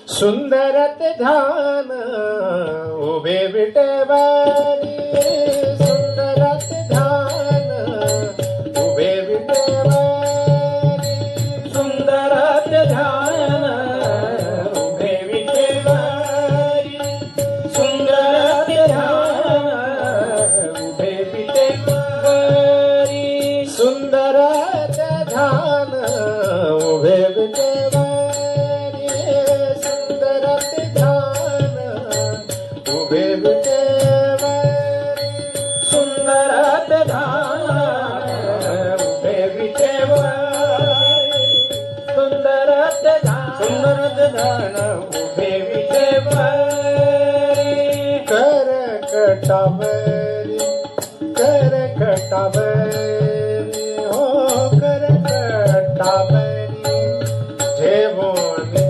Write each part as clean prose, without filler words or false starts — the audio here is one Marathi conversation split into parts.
सुंदरत ध्यान उभे विटेवारी, सुंदरत ध्यान उभे विटेवारी, सुंदरत ध्यान उभे विटेवारी, सुंदरत ध्यान उभे विटेवारी, सुंदरत ध्यान उभे विटेवारी, सुंदरत ध्यान उभे विटेवारी, सुंदरत ध्यान उभे विटेवारी, करकटावरी, करकटावरी, हो करकटावरी, ठेवोने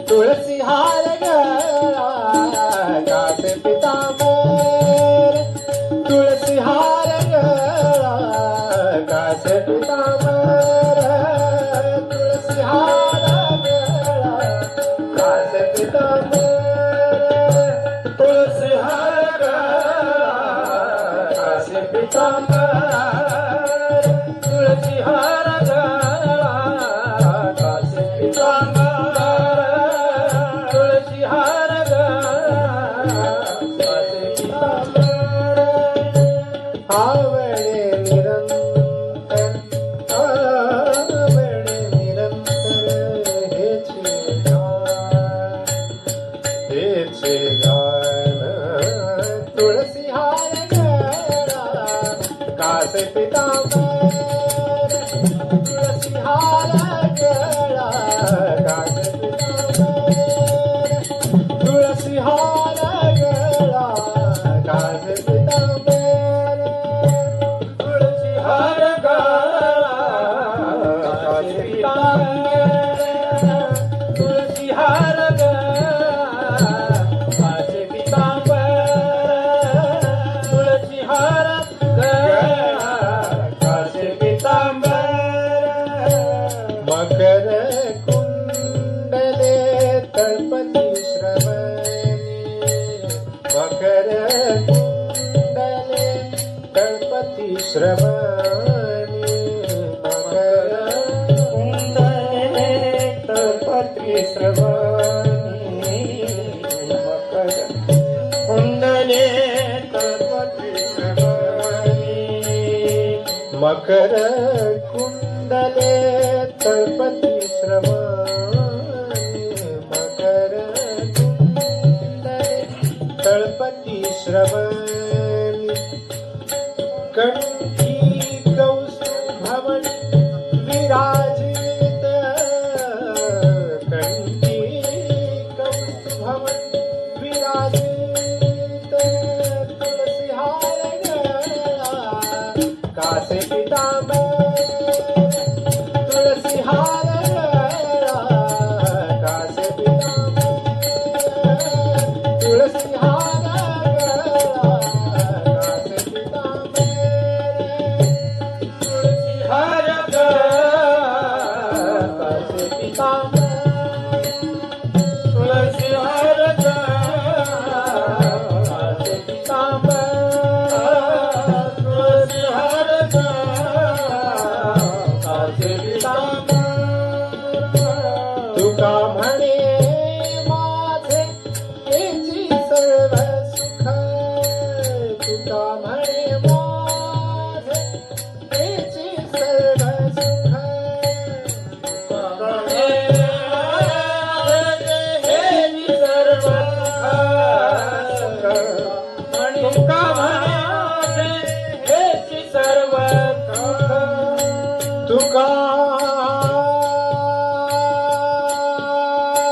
तुलसी हार गळा कासे पितांबर, तुलसी हार गळा कासे पितांबर, तुलसी हार गळा कासे पितांबर, तुलसी हार गळा कासे पितांबर, तुलसी हार गळा कासे पितांबर, तुलसी हार गळा कासे पितांबर, आवळे निरंतर, आवळे निरंतर हेचे गान, तुळसी हार गळा कासे पितांबर, तुळसी हार गळा कासे पितांबर, तुळसी हार गळा कासे पितांबर, तुळसी हार गळा कासे पितांबर, तुळसी हार गळा कासे पितांबर, तुळसी हार गळा कासे पितांबर, मकर कुंडले तळपती श्रवणी, मकर कुंडले तळपती श्रवणी, मकर श्रवणी मकर कुंडले तळपती श्रवणी मकर कुंडले तळपती श्रवणी मकर कुंडले तळपती श्रवणी कंठी कौस्तुभवनी विराजित कंठी कौस्तुभवनी विराजित तुलसी हार कासे पीतांबर तुलसी हार कासे पीतांबर तुलसी हार कासे पीतांबर हर कासे पीतांबर तुलसी हर कासे पीतांबर तुलसी हर कासे पीतांबर तुका म्हणे माझे हेची सर्व सुख तुका म्हणे माझे हेची सर्व सुख तुका म्हणे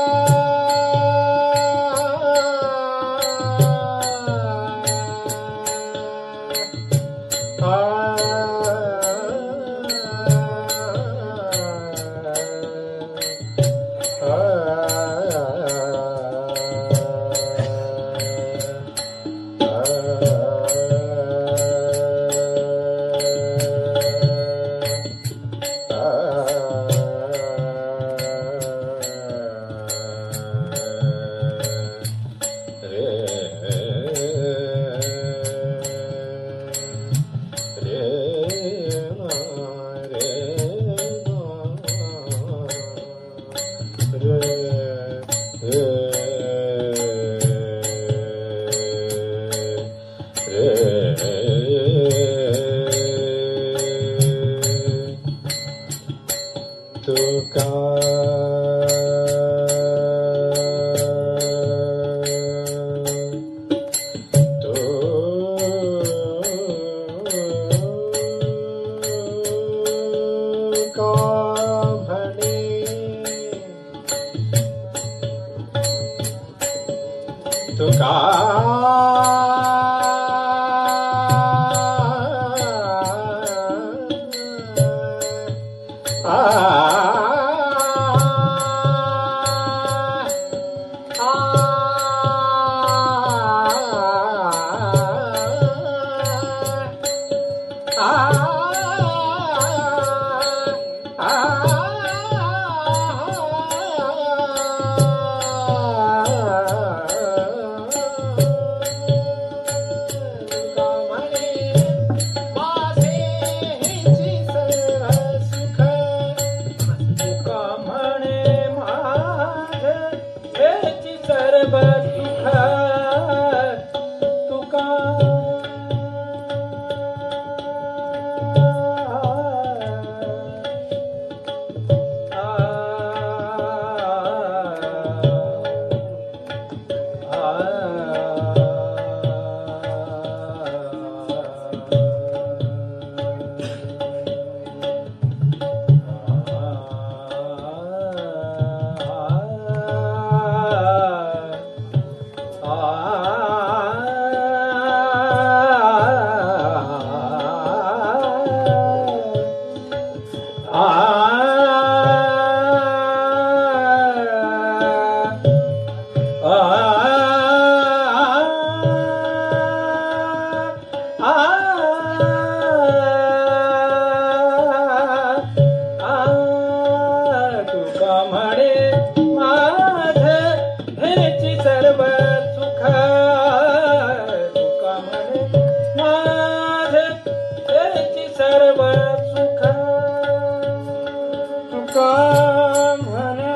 हेची सर्व सुख तुका म्हणे हेची सर्व सुख तुका तुका म्हणे तुका तुका म्हणे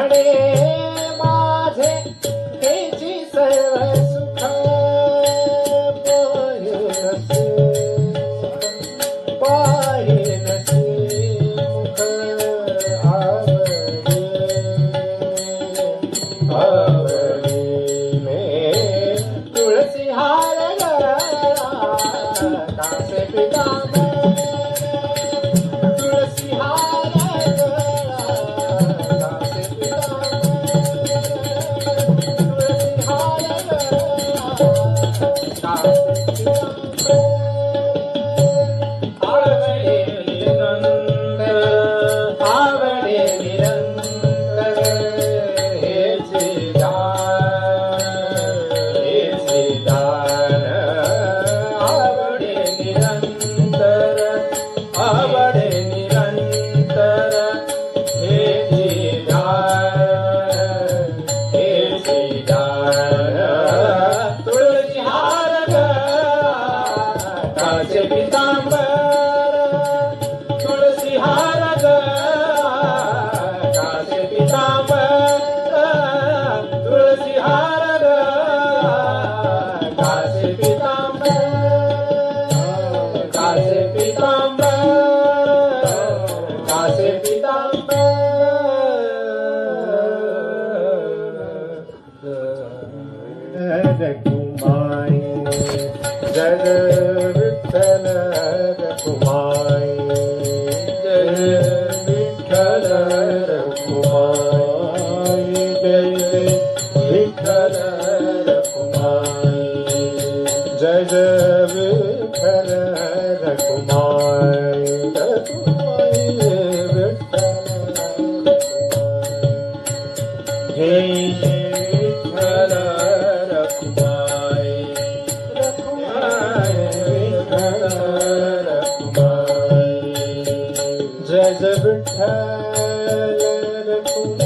म्हणे माझे हेची सर्व सुख पाहिनसे मुख आवडीने तुळसी हार गळा कासे पितांबर तुळसी हार गळा कासे रघुमाई जय विठ्ठल रघुमाई जय विठ्ठल रघुमाई जय विठ्ठल रघुमाई जय विठ्ठल रघुमाई रघुमाई हे जय विठ्ठल रघुमाई जय विठ्ठल रघुमाई जय विठ्ठल रघुमाई जय विठ्ठल रघुमाई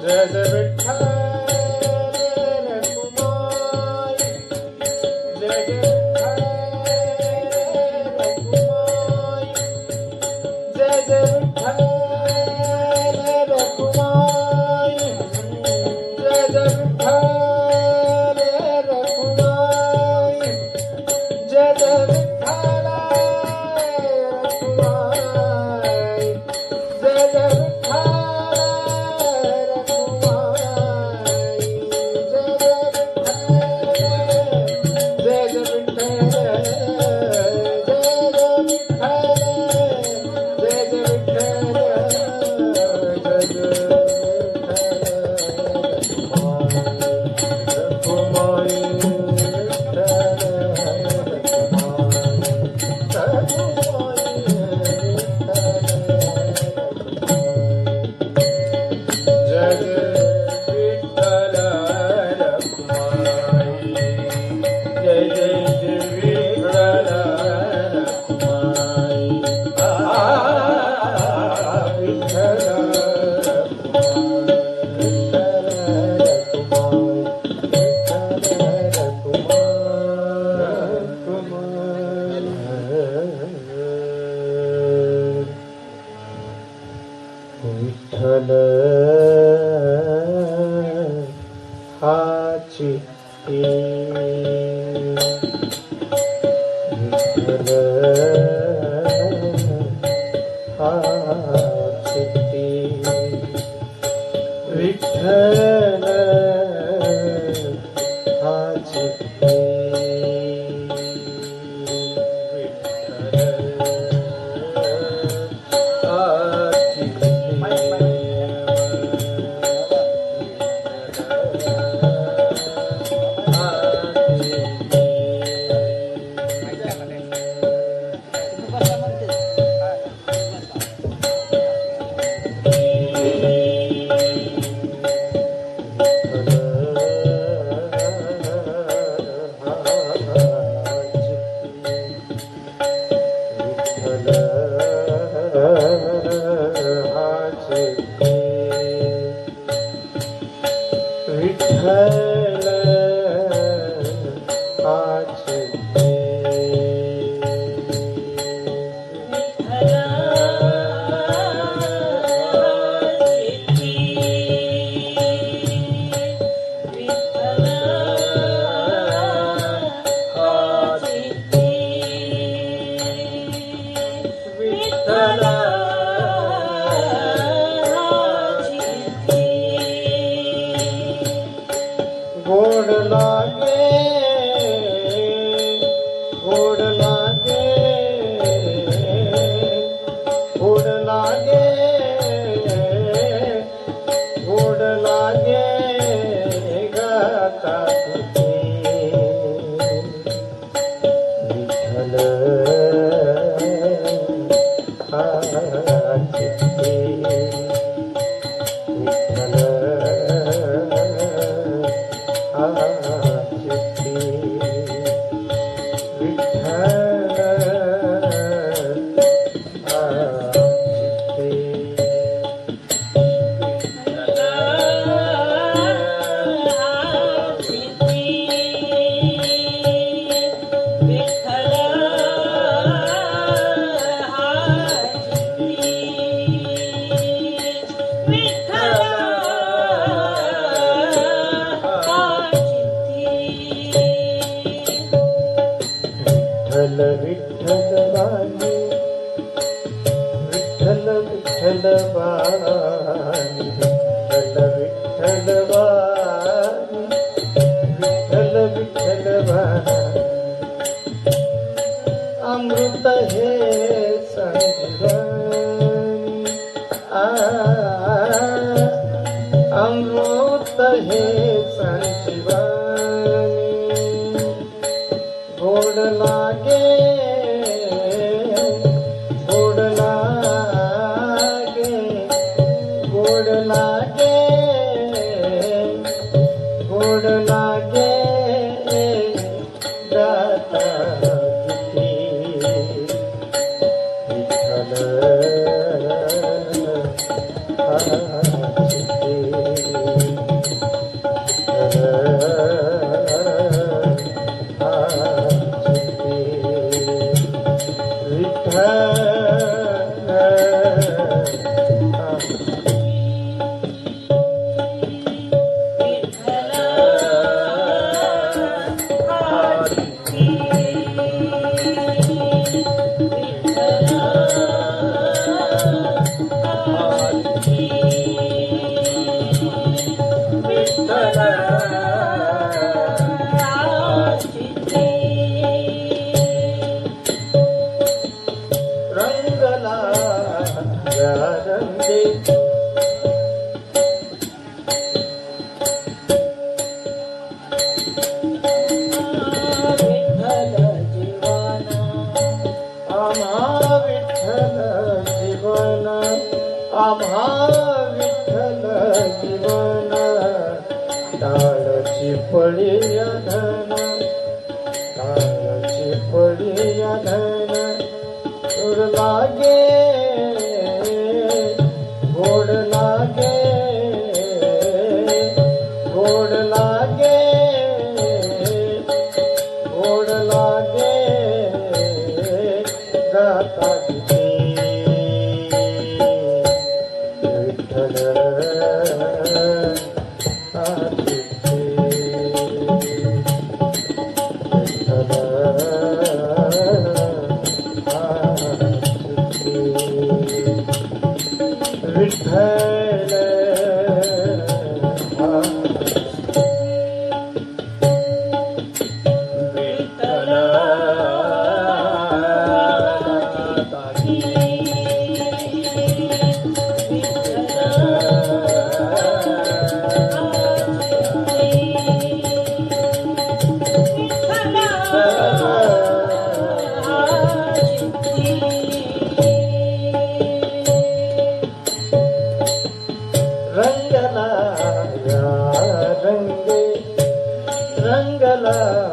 जय विठ्ठल गोड लागे गोड लागे गोड लागे गोड लागे गाता विठ्ठल विठ्ठल वाणी विठ्ठल विठ्ठल वाणी विठ्ठल वाणी विठ्ठल विठ्ठल वाणी अमृत हे संजीवनी अमृत हे संजीवनी गोड लागे गोड लागे गोड लागे गोड लागे गाता किती विठ्ठल रंगला रंगे विठ्ठल जीवन आम्हा विठ्ठल जीवन आम्हा विठ्ठल जीवन टाळची पडी धन टाळची पडी धन गोड लागे गोड लागे गोड लागे गोड लागे गाता किती विठ्ठल विठ्ठल विठ्ठल रंगला या रंगे रंगला